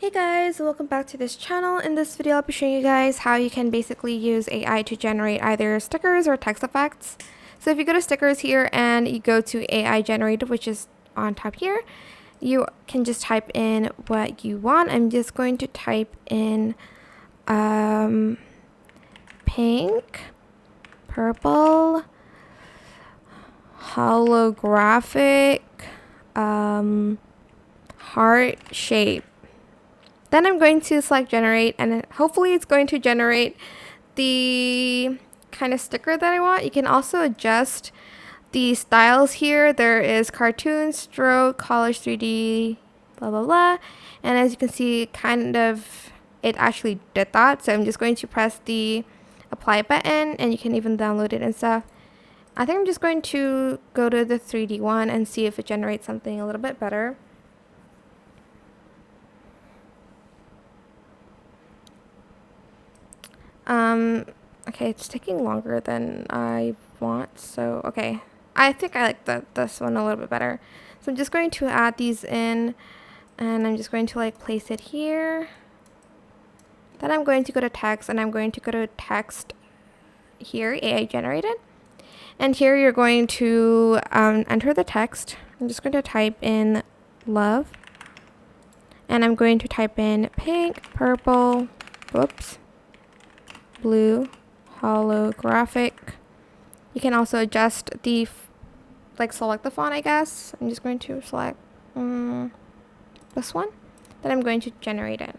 Hey guys, welcome back to this channel. In this video, I'll be showing you guys how you can basically use AI to generate either stickers or text effects. So if you go to stickers here and you go to AI generated, which is on top here, you can just type in what you want. I'm just going to type in pink, purple, holographic, heart shape. Then I'm going to select generate, and hopefully it's going to generate the kind of sticker that I want. You can also adjust the styles here. There is cartoon, stroke, collage 3D, blah blah blah. And as you can see, it actually did that. So I'm just going to press the apply button, and you can even download it and stuff. I think I'm just going to go to the 3D one and see if it generates something a little bit better. Okay, it's taking longer than I want, so okay. I think I like this one a little bit better. So I'm just going to add these in, and I'm just going to like place it here. Then I'm going to go to text, and I'm going to go to text here, AI generated. And here you're going to enter the text. I'm just going to type in love. And I'm going to type in pink, purple, whoops, blue, holographic. You can also adjust the select the font, I guess. I'm just going to select this one. Then I'm going to generate it.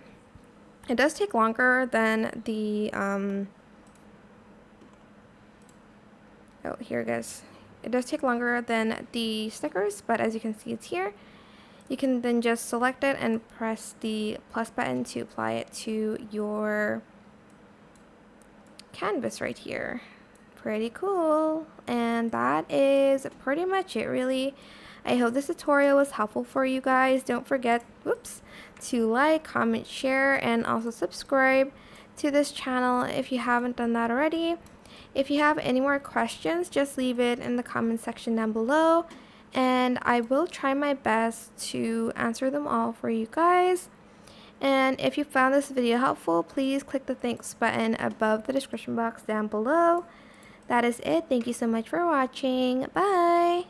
It does take longer than the oh, here it goes. It does take longer than the stickers, but as you can see, it's here. You can then just select it and press the plus button to apply it to your canvas right here. Pretty cool. And that is pretty much it, really. I hope this tutorial was helpful for you guys. Don't forget, to like, comment, share, and also subscribe to this channel if you haven't done that already. If you have any more questions, just leave it in the comment section down below, and I will try my best to answer them all for you guys. And if you found this video helpful, please click the thanks button above the description box down below. That is it. Thank you so much for watching. Bye!